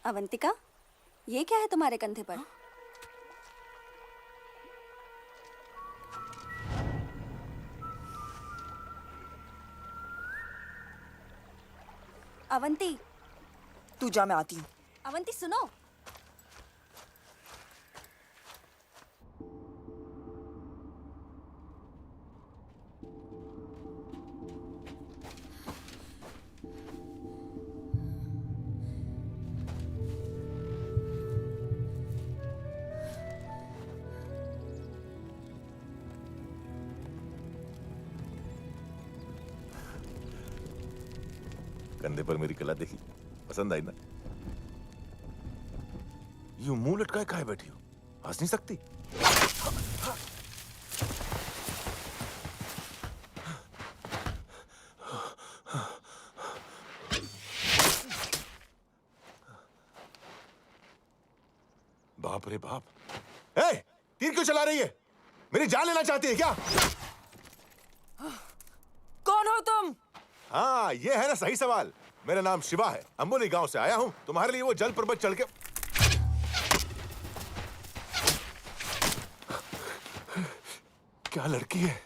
अवंतिका, ये क्या है तुम्हारे कंधे पर? अवंती, तू जा, मैं आती हूँ। अवंती सुनो। कंधे पर मेरी कला देखी, पसंद आई ना? यूं मुंह लटकाए काहे बैठी हो? हंस नहीं सकती? बाप रे बाप! ए, तीर क्यों चला रही है? मेरी जान लेना चाहती है क्या? कौन हो तुम? हाँ, ये है ना सही सवाल। मेरा नाम शिवा है, अंबोली गांव से आया हूँ तुम्हारे लिए वो जल पर्वत चढ़ के। क्या लड़की है?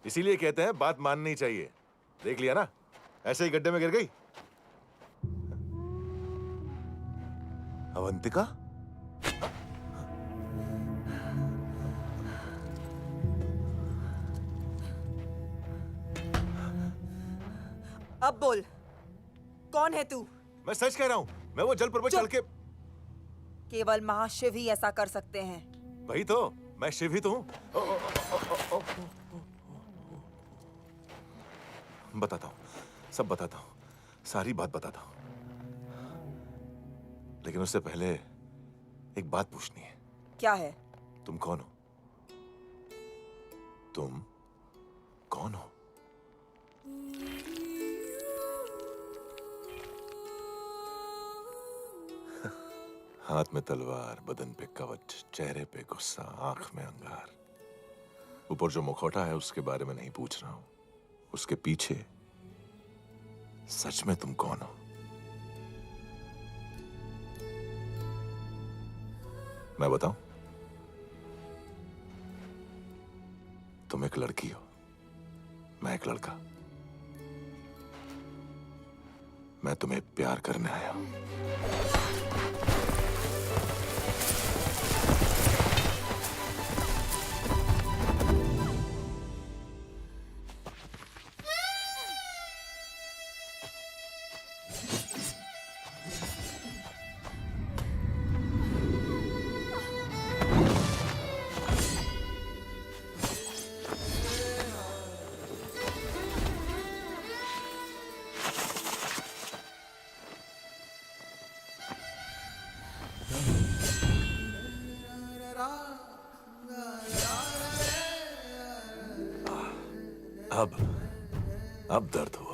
इसीलिए कहते हैं बात माननी चाहिए। देख लिया ना, ऐसे ही गड्ढे में गिर गई। अवंतिका? अब बोल, कौन है तू? मैं सच कह रहा हूं, मैं वो जल पर्वत चढ़ के। केवल महाशिव ही ऐसा कर सकते हैं। वही तो, मैं शिव ही तो हूं। बताता हूं, सब बताता हूं, सारी बात बताता हूं। लेकिन उससे पहले एक बात पूछनी है। क्या है? तुम कौन हो? तुम कौन हो? हाथ में तलवार, बदन पे कवच, चेहरे पे गुस्सा, आंख में अंगार। ऊपर जो मुखौटा है उसके बारे में नहीं पूछ रहा हूं, उसके पीछे सच में तुम कौन हो? मैं बताऊं? तुम एक लड़की हो, मैं एक लड़का। मैं तुम्हें प्यार करने आया हूं। अब दर्द हुआ।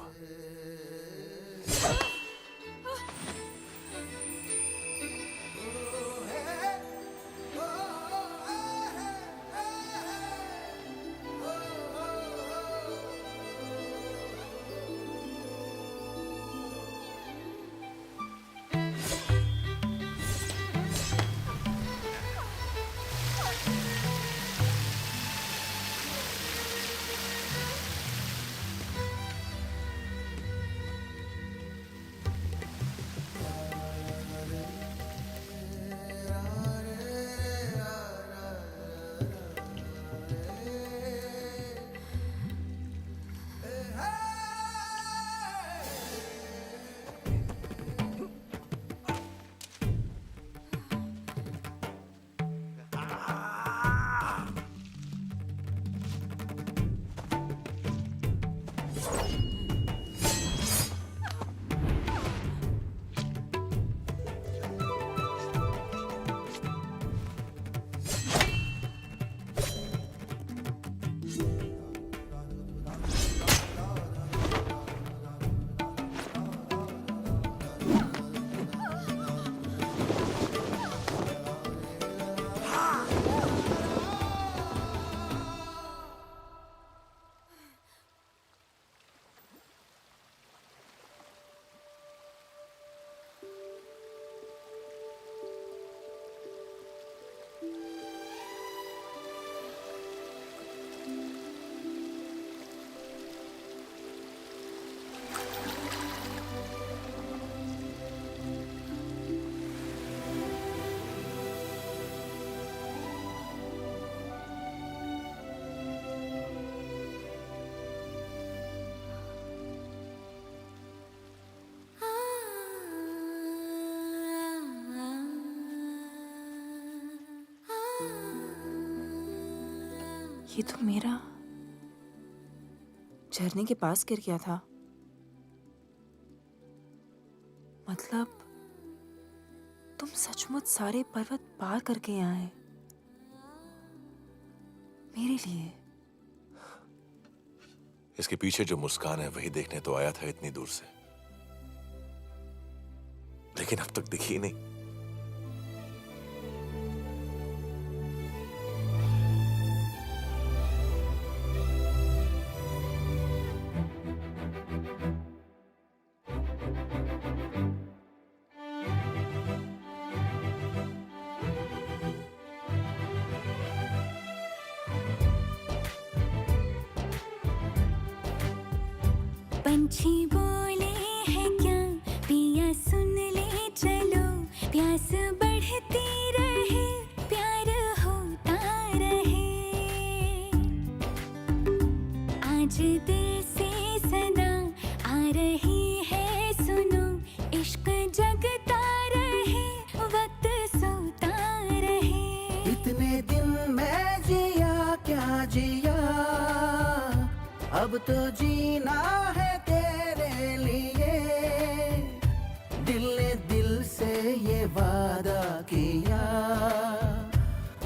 ये तो मेरा झरने के पास गिर गया था। मतलब तुम सचमुच सारे पर्वत पार करके यहाँ आए मेरे लिए। इसके पीछे जो मुस्कान है वही देखने तो आया था इतनी दूर से, लेकिन अब तक दिखी नहीं। पंछी बोले हैं क्या पिया सुन ले चलो, प्यास बढ़ती रहे प्यार होता रहे। आज दिल से सदा आ रही है सुनो, इश्क जगता रहे वक्त सोता रहे। इतने दिन मैं जिया क्या जिया, अब तो जीना है तेरे लिए। दिल ने दिल से ये वादा किया,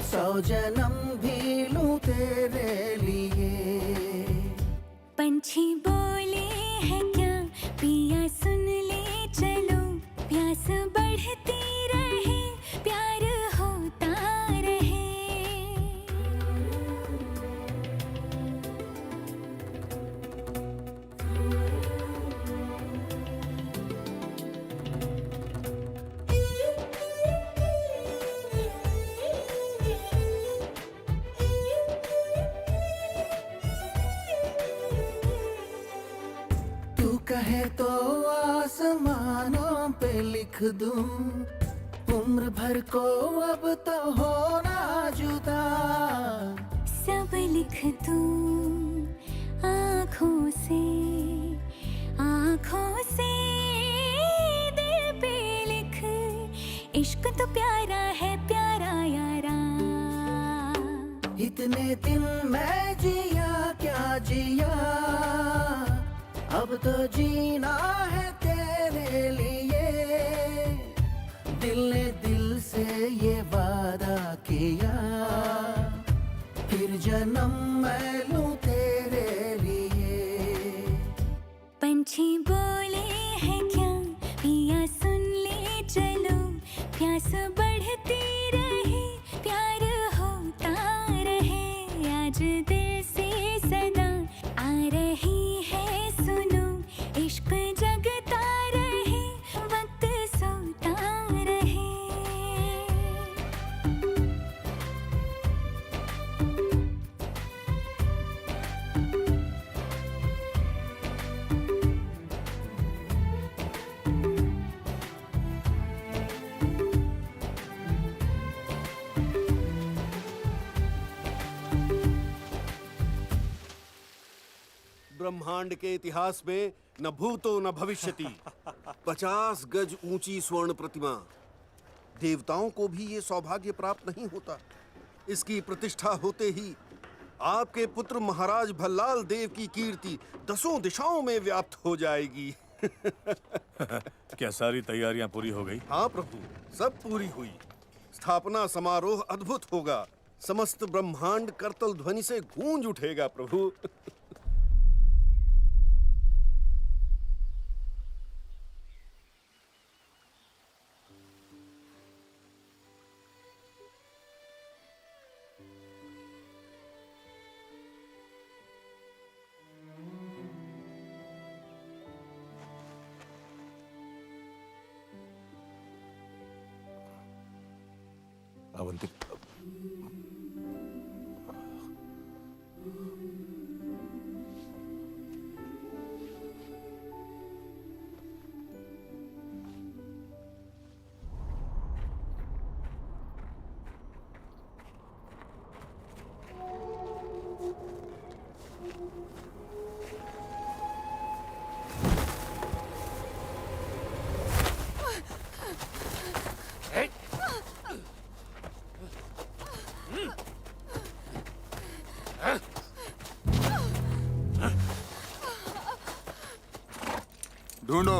100 जन्म भी लूं तेरे लिए। पंछी बोले हैं क्या पिया सुन ले चलो, प्यास बढ़ती रहे प्यार होता रहे। तू कहे तो आसमानों पे लिख दूं, उम्र भर को अब तो होना जुदा। सब लिख दूं आँखों से, आँखों से दिल पे लिख, इश्क तो प्यारा है प्यारा यारा। इतने दिन मैं जिया क्या जिया, अब तो जीना है तेरे लिए। दिल ने दिल से ये वादा किया, फिर जन्म मैं लूं तेरे लिए। पंछी बोले हैं क्या पिया सुन ले चलो, प्यास बढ़ती रहे प्यार होता रहे। आज दिल से सदा आ रही है सुनो, इश्क जगता रहे वक्त सोता रहे। ब्रह्मांड के इतिहास में न भूतो न भविष्यति 50 गज ऊंची स्वर्ण प्रतिमा, देवताओं को भी ये सौभाग्य प्राप्त नहीं होता। इसकी प्रतिष्ठा होते ही आपके पुत्र महाराज भल्लाल देव की कीर्ति 10 दिशाओं में व्याप्त हो जाएगी। क्या सारी तैयारियां पूरी हो गई? हाँ प्रभु, सब पूरी हुई। स्थापना समारोह अद्भुत होगा, समस्त ब्रह्मांड करतल ध्वनि से गूंज उठेगा प्रभु। अवंती, ढूंढो।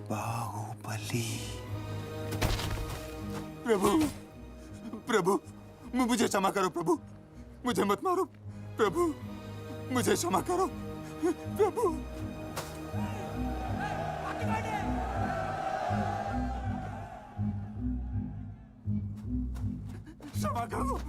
बाहुबली। प्रभु, प्रभु, मुझे क्षमा करो प्रभु, मुझे मत मारो प्रभु, मुझे क्षमा करो प्रभु। क्षमा करो।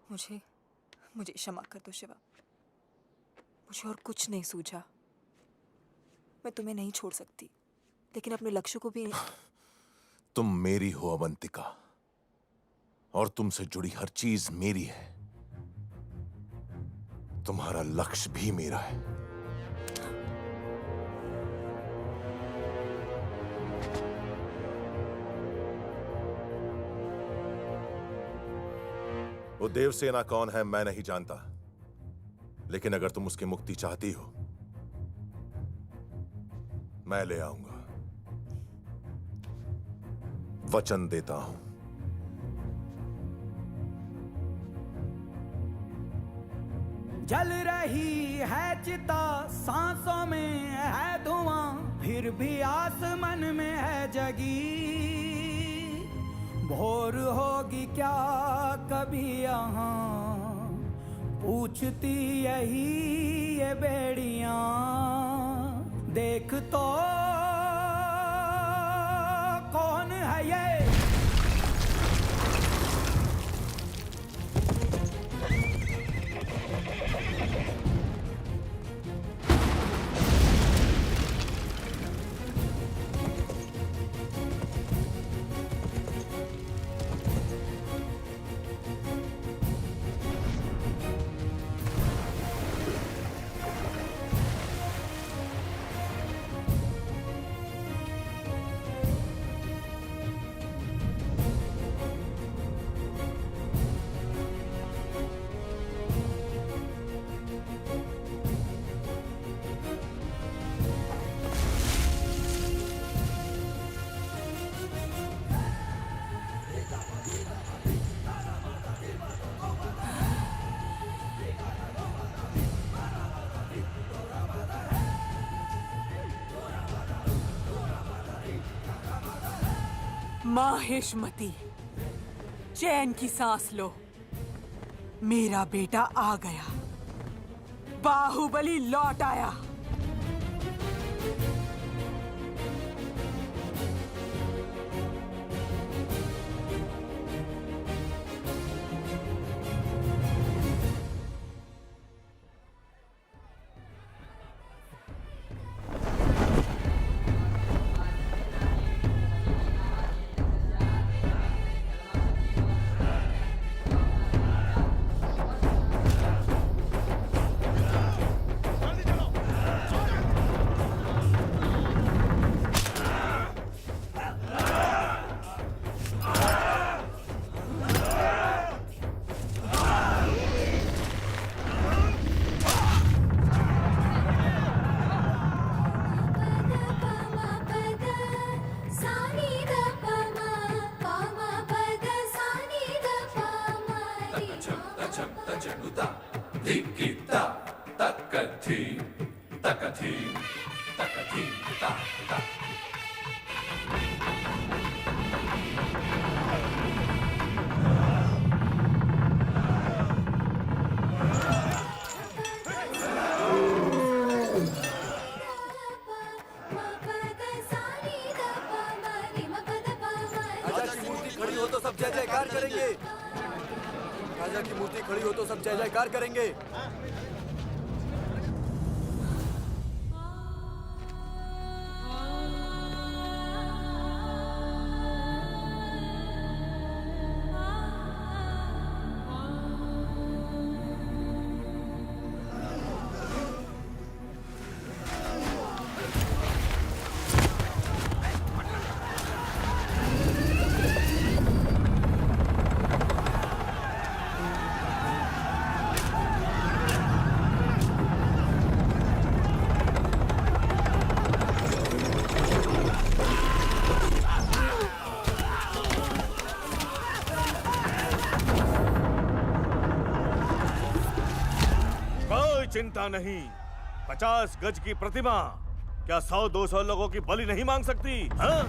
मुझे मुझे क्षमा कर दो शिवा, मुझे और कुछ नहीं सूझा। मैं तुम्हें नहीं छोड़ सकती, लेकिन अपने लक्ष्य को भी तुम मेरी हो अवंतिका, और तुमसे जुड़ी हर चीज मेरी है। तुम्हारा लक्ष्य भी मेरा है। वो देवसेना कौन है मैं नहीं जानता, लेकिन अगर तुम उसकी मुक्ति चाहती हो मैं ले आऊंगा, वचन देता हूं। जल रही है चिता, सांसों में है धुआं, फिर भी आसमान में है जगी। भोर होगी क्या कभी यहाँ, पूछती यही ये बेड़ियां। देख तो कौन है ये, माहेशमती, चैन की सांस लो, मेरा बेटा आ गया, बाहुबली लौट आया। राजा की मूर्ति खड़ी हो तो सब जय जयकार करेंगे। चिंता नहीं, 50 गज की प्रतिमा क्या 100-200 लोगों की बलि नहीं मांग सकती? हाँ?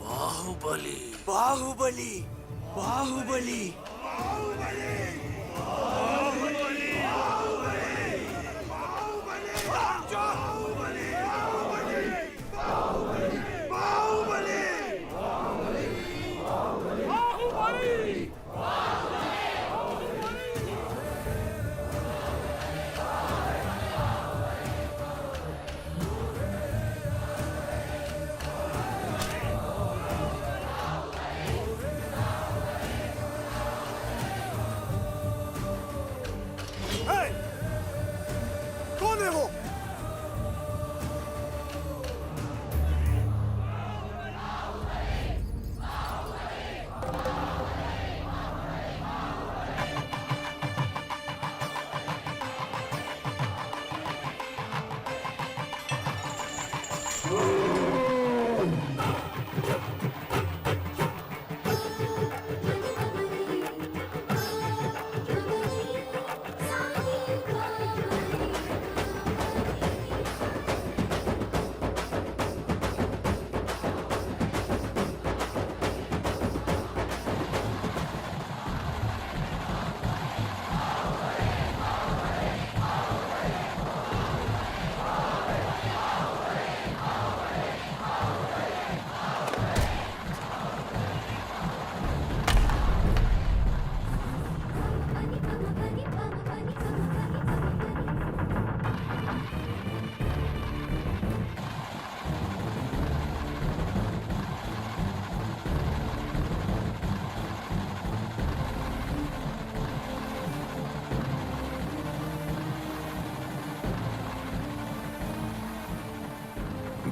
बाहुबली बाहुबली बाहुबली बाहुबली कौन है वो?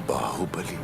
बाहुबली।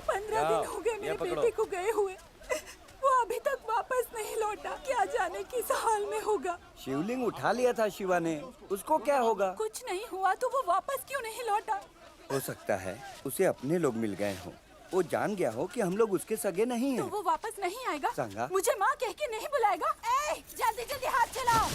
पंद्रह दिन हो गए मेरे बेटे को गए हुए, वो अभी तक वापस नहीं लौटा। क्या जाने किस हाल में होगा। शिवलिंग उठा लिया था शिवा ने, उसको क्या होगा? कुछ नहीं हुआ तो वो वापस क्यों नहीं लौटा? हो सकता है उसे अपने लोग मिल गए हों। वो जान गया हो कि हम लोग उसके सगे नहीं हैं। तो वो वापस नहीं आएगा? संगा? मुझे माँ कह के नहीं बुलाएगा? जल्दी जल्दी हाथ चलाओ।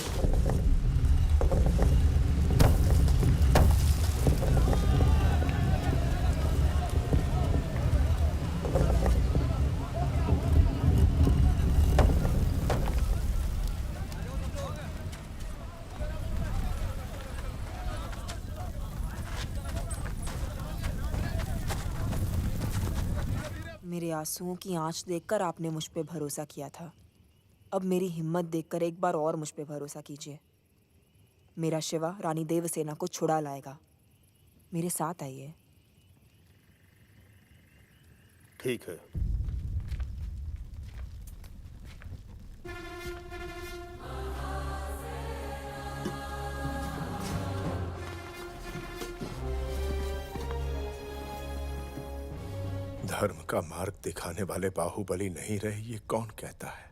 मेरे आंसुओं की आंच देखकर आपने मुझ पे भरोसा किया था। अब मेरी हिम्मत देखकर एक बार और मुझ पे भरोसा कीजिए। मेरा शिवा रानी देवसेना को छुड़ा लाएगा। मेरे साथ आइए। ठीक है। धर्म का मार्ग दिखाने वाले बाहुबली नहीं रहे, ये कौन कहता है?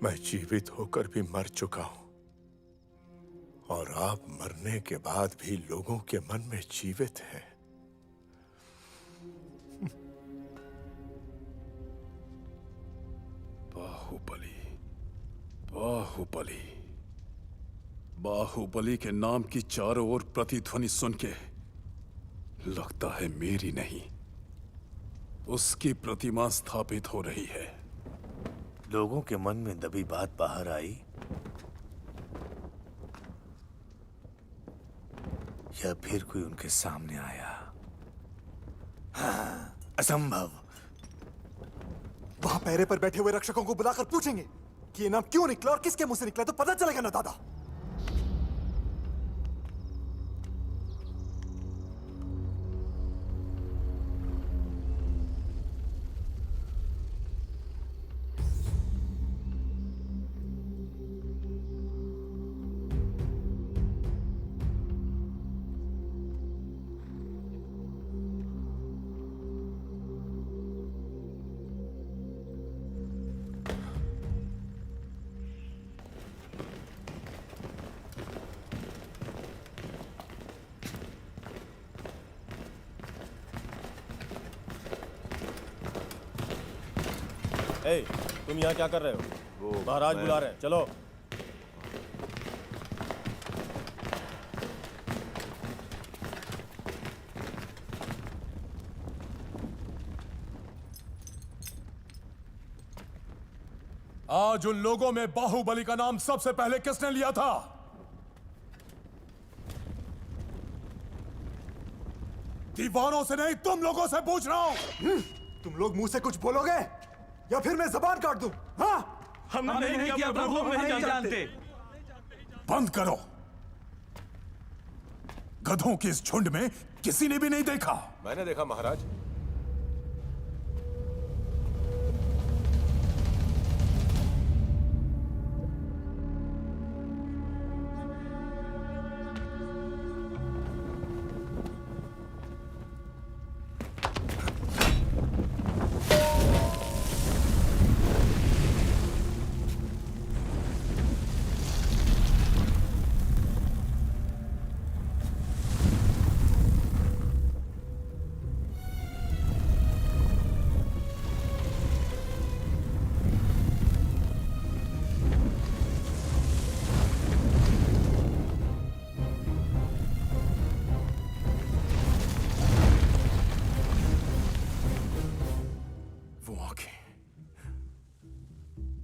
मैं जीवित होकर भी मर चुका हूं और आप मरने के बाद भी लोगों के मन में जीवित हैं। बाहुबली, बाहुबली, बाहुबली के नाम की चारों ओर प्रतिध्वनि सुन के लगता है मेरी नहीं, उसकी प्रतिमा स्थापित हो रही है। लोगों के मन में दबी बात बाहर आई या फिर कोई उनके सामने आया? हाँ, असंभव। वहां पहरे पर बैठे हुए रक्षकों को बुलाकर पूछेंगे। कि ये नाम क्यों निकला और किसके मुंह से निकला तो पता चलेगा ना दादा। ए, तुम यहाँ क्या कर रहे हो? वो महाराज मैं- बुला रहे हैं, चलो। आज उन लोगों में बाहुबली का नाम सबसे पहले किसने लिया था? दीवानों से नहीं, तुम लोगों से पूछ रहा हूं। तुम लोग मुंह से कुछ बोलोगे या फिर मैं जबान काट दूं? हाँ? हमने नहीं किया प्रभु, हम नहीं जानते। बंद करो। गधों के इस झुंड में किसी ने भी नहीं देखा। मैंने देखा महाराज।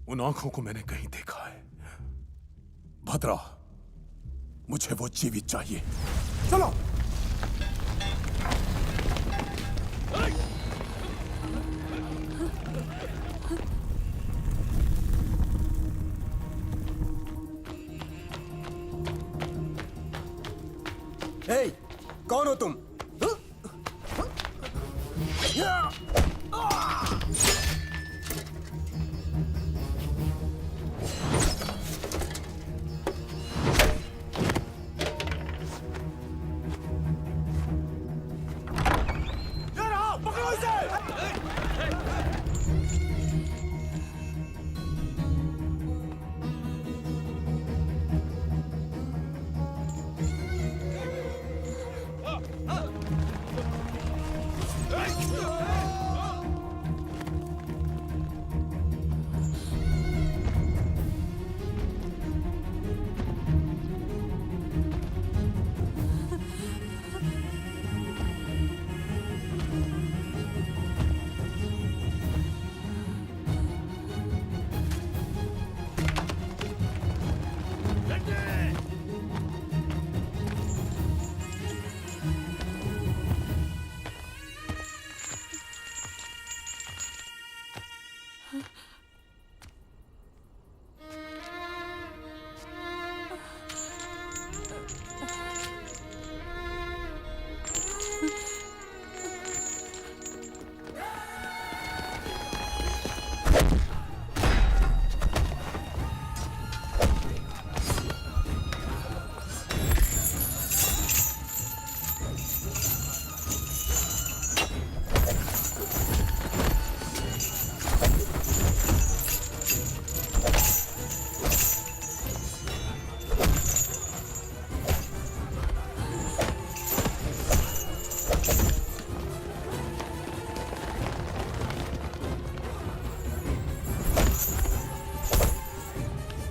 उन आंखों को मैंने कहीं देखा है। भद्रा, मुझे वो जीवित चाहिए। चलो। हे, कौन हो तुम?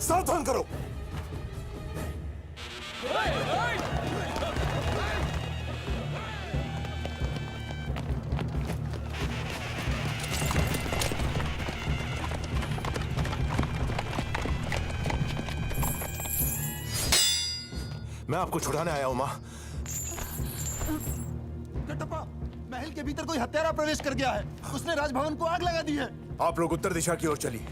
सावधान करो। मैं आपको छुड़ाने आया हूं मां। कटप्पा, महल के भीतर कोई हत्यारा प्रवेश कर गया है। उसने राजभवन को आग लगा दी है। आप लोग उत्तर दिशा की ओर चलिए।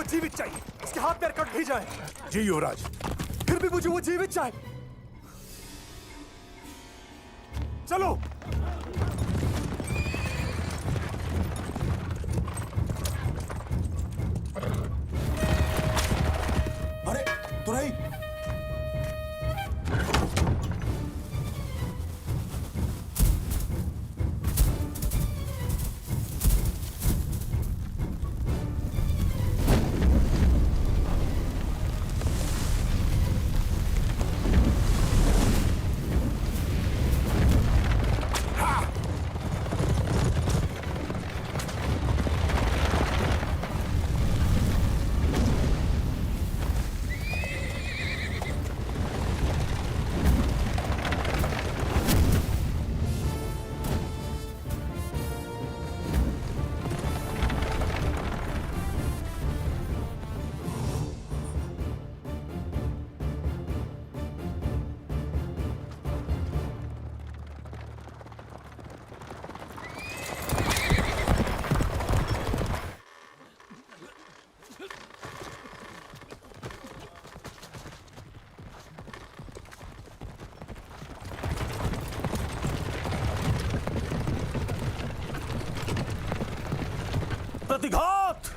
वो जीवित चाहिए, उसके हाथ पैर कट भी जाए। जी युवराज। फिर भी मुझे वो जीवित चाहिए। चलो। अरे तुरई, प्रतिघात।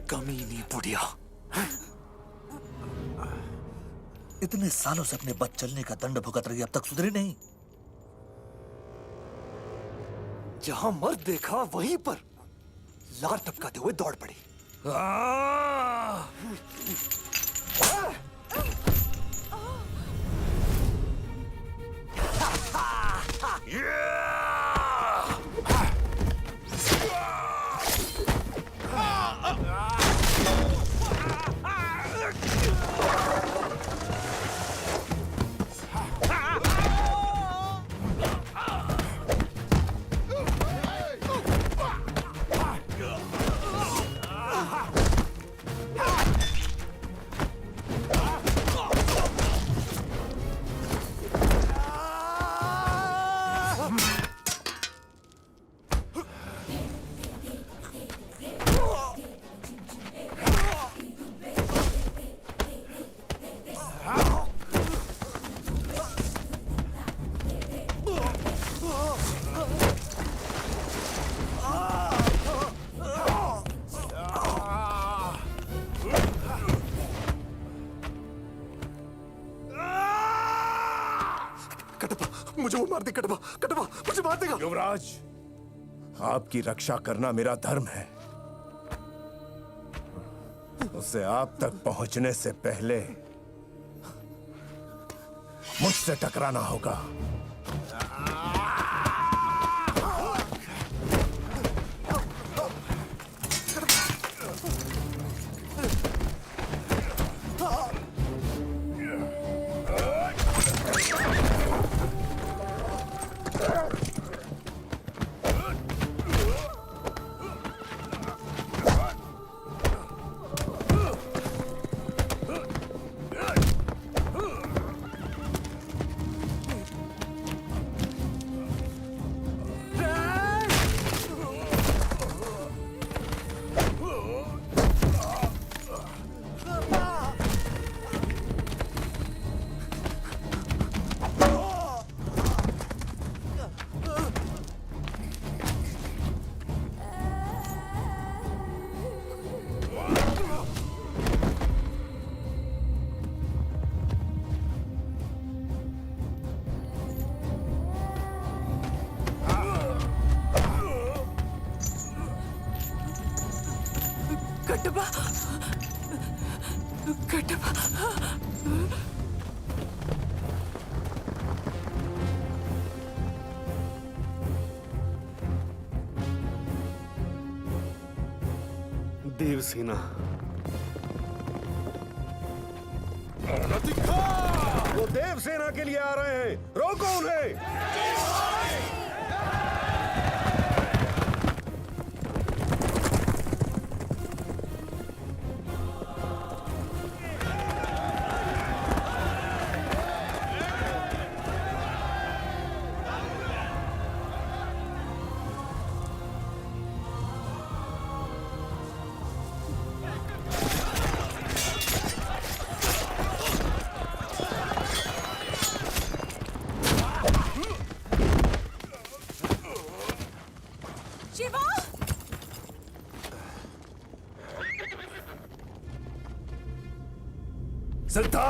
कमीनी बुढ़िया, इतने सालों से अपने बद चलने का दंड भुगत रही, अब तक सुधरी नहीं। जहां मर्द देखा वहीं पर लार टपकाते हुए दौड़ पड़ी। मुझे वो मार दे। कटवा, कटवा मुझे मार देगा। युवराज, आपकी रक्षा करना मेरा धर्म है। उसे आप तक पहुंचने से पहले मुझसे टकराना होगा। कटबा कटबा देवसेना। वो देवसेना के लिए आ रहे हैं, रोको उन्हें। शिवा सिद्धा